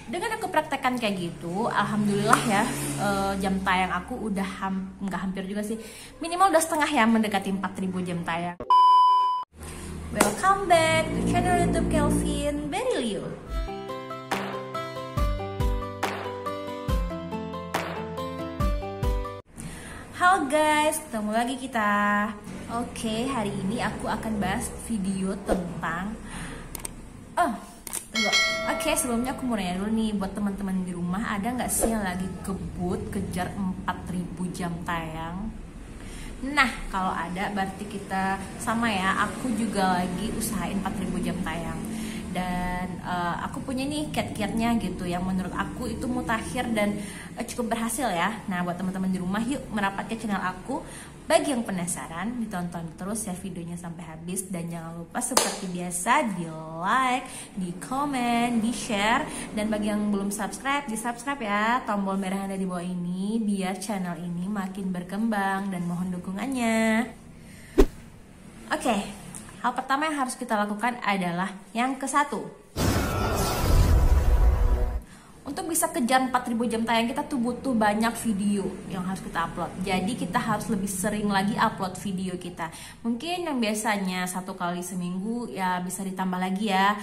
Dengan aku praktekkan kayak gitu, alhamdulillah ya, jam tayang aku udah nggak hampir juga sih, minimal udah setengah ya, mendekati 4.000 jam tayang. Welcome back to channel YouTube Kelvin Berilio. Halo guys, ketemu lagi kita. Oke, hari ini aku akan bahas video tentang Oke, sebelumnya aku mau nanya dulu nih buat teman-teman di rumah, ada nggak sih yang lagi kebut kejar 4.000 jam tayang? Nah, kalau ada berarti kita sama ya, aku juga lagi usahain 4.000 jam tayang. Dan aku punya nih kiat-kiatnya gitu yang menurut aku itu mutakhir dan cukup berhasil ya. Nah, buat teman-teman di rumah, yuk merapat ke channel aku. Bagi yang penasaran, ditonton terus ya videonya sampai habis. Dan jangan lupa seperti biasa di like, di komen, di share. Dan bagi yang belum subscribe, di subscribe ya tombol merah yang ada di bawah ini, biar channel ini makin berkembang, dan mohon dukungannya. Oke, hal pertama yang harus kita lakukan adalah yang ke-1. Untuk bisa kejar 4.000 jam tayang, kita tuh butuh banyak video yang harus kita upload. Jadi kita harus lebih sering lagi upload video kita. Mungkin yang biasanya 1 kali seminggu ya bisa ditambah lagi ya,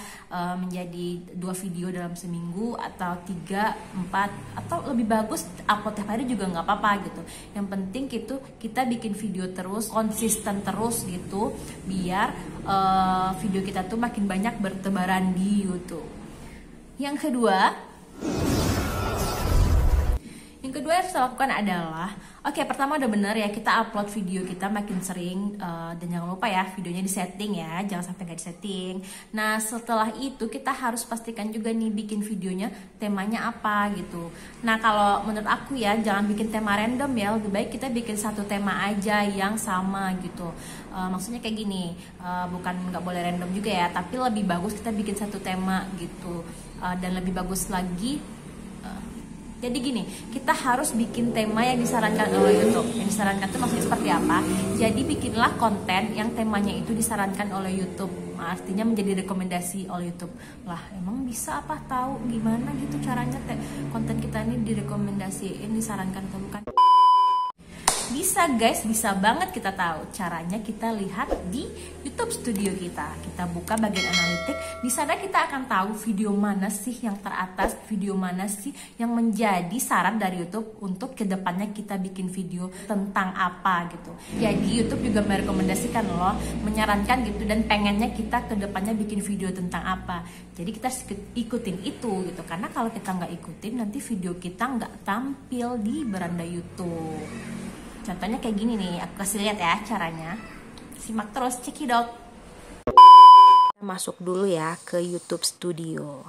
menjadi 2 video dalam seminggu, atau 3, 4, atau lebih bagus upload tiap hari juga nggak apa-apa gitu. Yang penting gitu kita bikin video terus, konsisten terus gitu, biar video kita tuh makin banyak bertebaran di YouTube. Yang kedua yang harus kita lakukan adalah, oke, pertama udah bener ya, kita upload video kita makin sering, dan jangan lupa ya videonya disetting ya, jangan sampai nggak disetting. Nah, setelah itu kita harus pastikan juga nih bikin videonya temanya apa gitu. Nah, kalau menurut aku ya, jangan bikin tema random ya, lebih baik kita bikin satu tema aja yang sama gitu. Maksudnya kayak gini, bukan nggak boleh random juga ya, tapi lebih bagus kita bikin satu tema gitu. Dan lebih bagus lagi, jadi gini, kita harus bikin tema yang disarankan oleh YouTube. Yang disarankan itu maksudnya seperti apa? Jadi bikinlah konten yang temanya itu disarankan oleh YouTube. Artinya menjadi rekomendasi oleh YouTube. Lah, emang bisa apa tahu gimana gitu caranya konten kita ini direkomendasiin, disarankan atau bukan? Bisa guys, bisa banget kita tahu. Caranya kita lihat di YouTube Studio kita. Kita buka bagian analitik. Di sana kita akan tahu video mana sih yang teratas, video mana sih yang menjadi saran dari YouTube untuk kedepannya kita bikin video tentang apa gitu. Jadi YouTube juga merekomendasikan loh, menyarankan gitu, dan pengennya kita kedepannya bikin video tentang apa. Jadi kita ikutin itu gitu. Karena kalau kita nggak ikutin, nanti video kita nggak tampil di beranda YouTube. Contohnya kayak gini nih, aku kasih lihat ya caranya. Simak terus, cekidot. Masuk dulu ya ke YouTube Studio.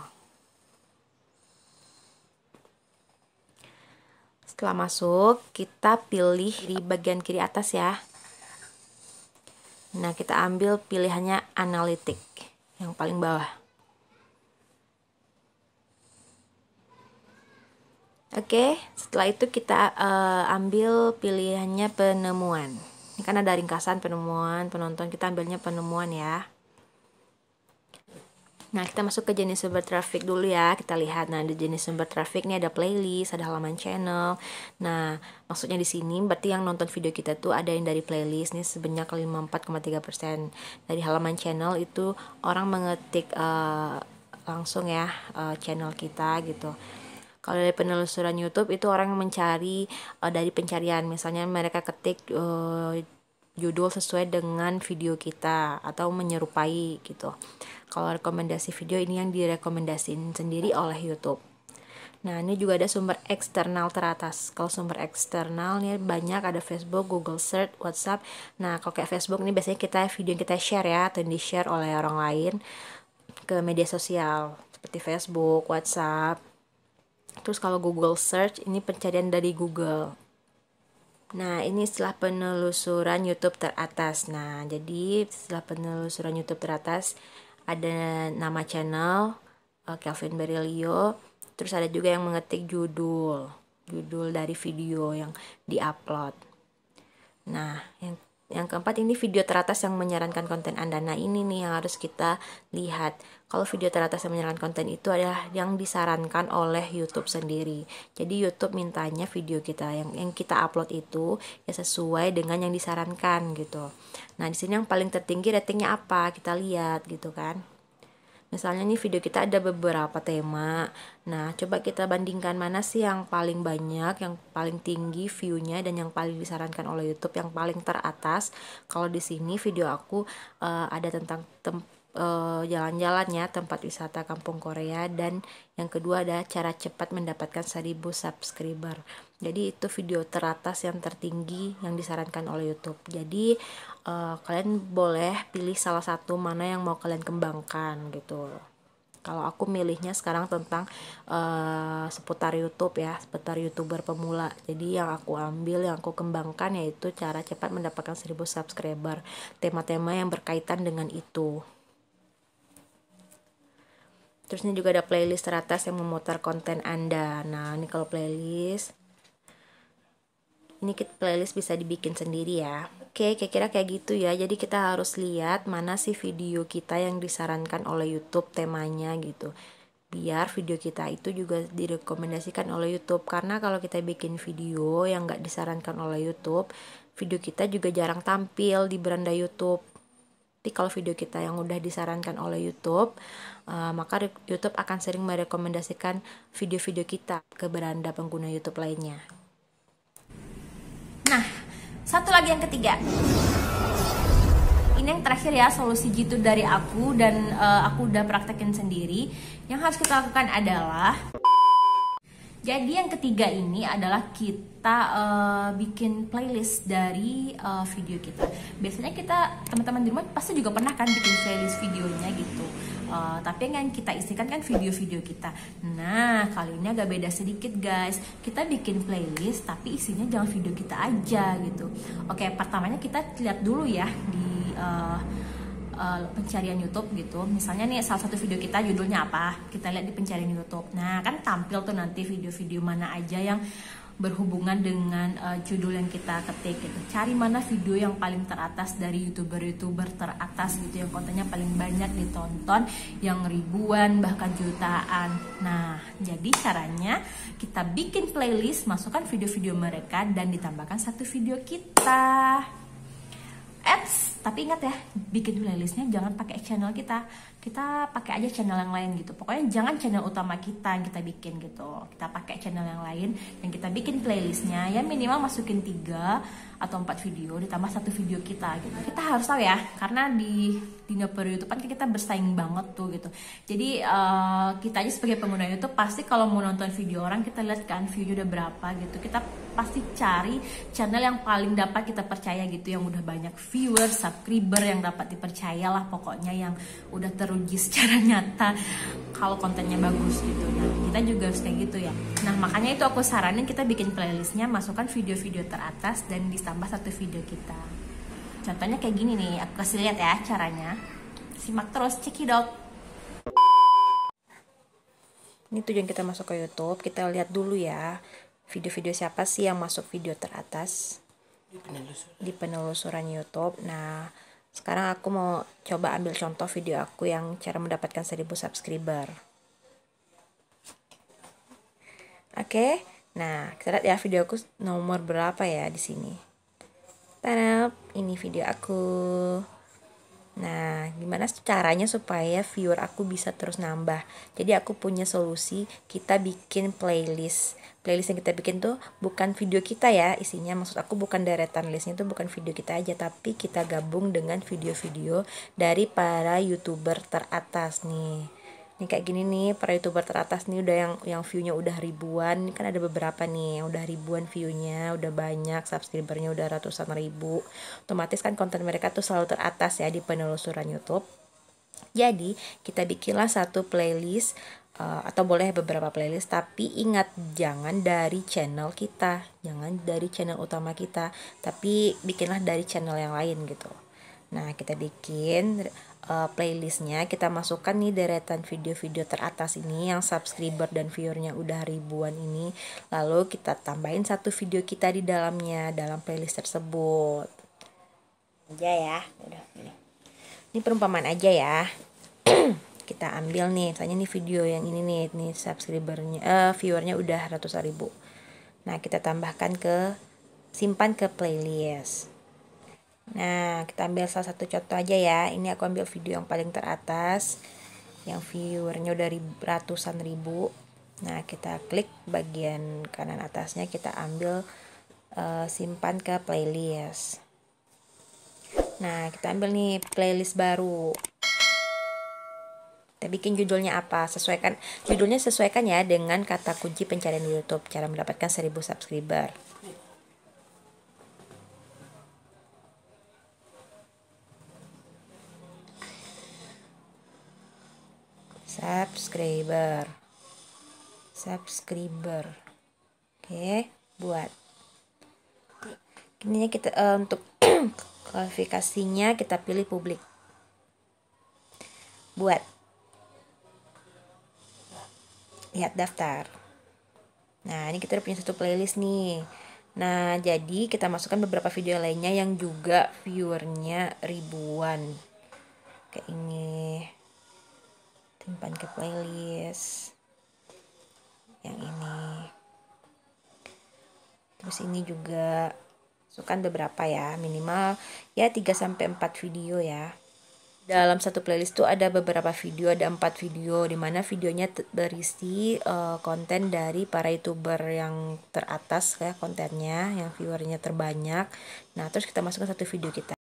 Setelah masuk, kita pilih di bagian kiri atas ya. Nah, kita ambil pilihannya analitik yang paling bawah. Oke, setelah itu kita ambil pilihannya penemuan. Ini kan ada ringkasan penemuan, penonton, kita ambilnya penemuan ya. Nah, kita masuk ke jenis sumber traffic dulu ya. Kita lihat, nah di jenis sumber traffic ini ada playlist, ada halaman channel. Nah, maksudnya di sini berarti yang nonton video kita tuh ada yang dari playlist nih sebanyak 54,3%. Dari halaman channel itu orang mengetik langsung ya channel kita gitu. Kalau dari penelusuran YouTube itu orang yang mencari dari pencarian, misalnya mereka ketik judul sesuai dengan video kita atau menyerupai gitu. Kalau rekomendasi video ini yang direkomendasiin sendiri oleh YouTube. Nah, ini juga ada sumber eksternal teratas. Kalau sumber eksternal nih banyak, ada Facebook, Google Search, WhatsApp. Nah, kalau kayak Facebook nih biasanya video yang kita share ya, atau di-share oleh orang lain ke media sosial seperti Facebook, WhatsApp. Terus kalau Google Search, ini pencarian dari Google. Nah, ini setelah penelusuran YouTube teratas. Nah, jadi setelah penelusuran YouTube teratas, ada nama channel, Kelvin Berilio. Terus ada juga yang mengetik judul dari video yang diupload. Nah, yang Yang keempat, ini video teratas yang menyarankan konten Anda. Nah, ini nih yang harus kita lihat. Kalau video teratas yang menyarankan konten itu adalah yang disarankan oleh YouTube sendiri. Jadi YouTube mintanya video kita yang kita upload itu ya sesuai dengan yang disarankan gitu. Nah, di sini yang paling tertinggi ratingnya apa? Kita lihat gitu kan. Misalnya nih video kita ada beberapa tema. Nah, coba kita bandingkan mana sih yang paling banyak, yang paling tinggi view-nya dan yang paling disarankan oleh YouTube, yang paling teratas. Kalau di sini video aku ada tentang jalan-jalan ya, tempat wisata Kampung Korea, dan yang kedua ada cara cepat mendapatkan 1000 subscriber. Jadi itu video teratas yang tertinggi yang disarankan oleh YouTube. Jadi kalian boleh pilih salah satu mana yang mau kalian kembangkan gitu. Kalau aku milihnya sekarang tentang seputar YouTube ya, seputar YouTuber pemula. Jadi yang aku ambil, yang aku kembangkan yaitu cara cepat mendapatkan 1000 subscriber. Tema-tema yang berkaitan dengan itu. Terus ini juga ada playlist teratas yang memutar konten Anda. Nah, ini kalau playlist, ini playlist bisa dibikin sendiri ya. Oke, kira-kira kayak gitu ya. Jadi kita harus lihat mana sih video kita yang disarankan oleh YouTube temanya gitu. Biar video kita itu juga direkomendasikan oleh YouTube. Karena kalau kita bikin video yang nggak disarankan oleh YouTube, video kita juga jarang tampil di beranda YouTube. Tapi kalau video kita yang udah disarankan oleh YouTube, maka YouTube akan sering merekomendasikan video-video kita ke beranda pengguna YouTube lainnya. Nah, satu lagi yang ketiga. Ini yang terakhir ya, solusi jitu dari aku dan aku udah praktekin sendiri. Yang harus kita lakukan adalah, jadi yang ketiga ini adalah kita bikin playlist dari video kita. Biasanya kita, teman-teman di rumah pasti juga pernah kan bikin playlist videonya gitu. Tapi yang kita isikan kan video-video kita. Nah, kali ini agak beda sedikit guys. Kita bikin playlist tapi isinya jangan video kita aja gitu. Oke, pertamanya kita lihat dulu ya di pencarian YouTube gitu. Misalnya nih salah satu video kita judulnya apa, kita lihat di pencarian YouTube. Nah, kan tampil tuh nanti video-video mana aja yang berhubungan dengan judul yang kita ketik gitu. Cari mana video yang paling teratas dari youtuber-youtuber teratas gitu, yang kontennya paling banyak ditonton, yang ribuan bahkan jutaan. Nah, jadi caranya kita bikin playlist, masukkan video-video mereka dan ditambahkan satu video kita. Tapi ingat ya, bikin playlistnya jangan pakai channel kita pakai aja channel yang lain gitu. Pokoknya jangan channel utama kita yang kita bikin gitu, kita pakai channel yang lain yang kita bikin playlistnya ya, minimal masukin 3 atau 4 video ditambah satu video kita gitu. Kita harus tahu ya, karena di dunia per YouTube kan kita bersaing banget tuh gitu. Jadi kita aja sebagai pengguna YouTube pasti kalau mau nonton video orang, kita lihat kan viewnya udah berapa gitu, kita pasti cari channel yang paling dapat kita percaya gitu, yang udah banyak viewer, subscriber, yang dapat dipercaya lah pokoknya, yang udah teruji secara nyata kalau kontennya bagus gitu. Nah, kita juga harus kayak gitu ya. Nah, makanya itu aku saranin kita bikin playlistnya, masukkan video-video teratas dan ditambah satu video kita. Contohnya kayak gini nih, aku kasih lihat ya caranya. Simak terus, check it out. Ini tujuan kita masuk ke YouTube, kita lihat dulu ya video-video siapa sih yang masuk video teratas di penelusuran YouTube. Nah, sekarang aku mau coba ambil contoh video aku yang cara mendapatkan 1000 subscriber. Oke, nah kita lihat ya video aku nomor berapa ya di sini. Tadap, ini video aku. Nah, gimana caranya supaya viewer aku bisa terus nambah? Jadi aku punya solusi, kita bikin playlist. Playlist yang kita bikin tuh bukan video kita ya isinya, maksud aku bukan deretan listnya tuh bukan video kita aja, tapi kita gabung dengan video-video dari para YouTuber teratas nih. Ini kayak gini nih, para YouTuber teratas nih udah yang view-nya udah ribuan. Ini kan ada beberapa nih yang udah ribuan view-nya, udah banyak, subscribernya udah ratusan ribu. Otomatis kan konten mereka tuh selalu teratas ya di penelusuran YouTube. Jadi kita bikinlah satu playlist atau boleh beberapa playlist, tapi ingat jangan dari channel kita, jangan dari channel utama kita, tapi bikinlah dari channel yang lain gitu. Nah, kita bikin playlistnya, kita masukkan nih deretan video-video teratas ini yang subscriber dan viewernya udah ribuan ini, lalu kita tambahin satu video kita di dalamnya, dalam playlist tersebut. aja ya. Udah ini perumpamaan aja ya. Kita ambil nih, misalnya nih video yang ini nih subscribernya, viewernya udah ratusan ribu. Nah, kita tambahkan simpan ke playlist. Nah, kita ambil salah satu contoh aja ya. Ini aku ambil video yang paling teratas, yang viewernya udah ratusan ribu. Nah, kita klik bagian kanan atasnya, kita ambil simpan ke playlist. Nah, kita ambil nih playlist baru. Kita bikin judulnya apa? Judulnya sesuaikan ya dengan kata kunci pencarian di YouTube. Cara mendapatkan 1000 subscriber. Subscriber. Oke, buat. Ini kita untuk kualifikasinya kita pilih publik. Buat. Lihat daftar. Nah, ini kita udah punya satu playlist nih. Nah, jadi kita masukkan beberapa video lainnya yang juga viewernya ribuan. Kayak ini. Simpan ke playlist. Yang ini. Terus ini juga masukkan beberapa ya, minimal ya 3-4 video ya. Dalam satu playlist tuh ada beberapa video, ada 4 video, dimana videonya berisi konten dari para YouTuber yang teratas ya kontennya, yang viewernya terbanyak. Nah, terus kita masukkan satu video kita.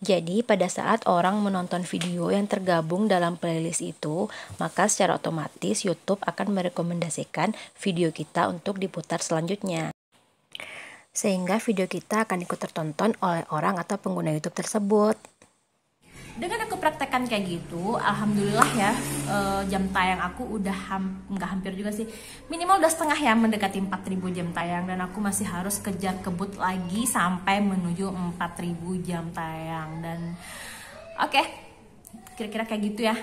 Jadi pada saat orang menonton video yang tergabung dalam playlist itu, maka secara otomatis YouTube akan merekomendasikan video kita untuk diputar selanjutnya. Sehingga video kita akan ikut tertonton oleh orang atau pengguna YouTube tersebut. Dengan aku praktekkan kayak gitu, alhamdulillah ya, jam tayang aku udah nggak hampir juga sih, minimal udah setengah ya, mendekati 4000 jam tayang, dan aku masih harus kejar kebut lagi sampai menuju 4000 jam tayang. Dan oke, kira-kira kayak gitu ya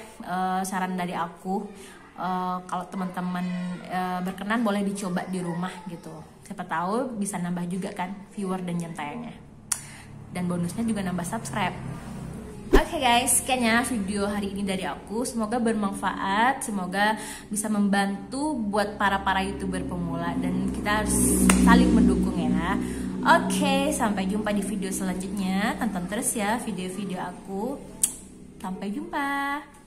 saran dari aku. Kalau teman-teman berkenan boleh dicoba di rumah gitu, siapa tahu bisa nambah juga kan viewer dan jam tayangnya, dan bonusnya juga nambah subscribe. Oke guys, kayaknya video hari ini dari aku. Semoga bermanfaat, semoga bisa membantu buat para YouTuber pemula, dan kita harus saling mendukung ya. Oke, sampai jumpa di video selanjutnya. Tonton terus ya video-video aku. Sampai jumpa.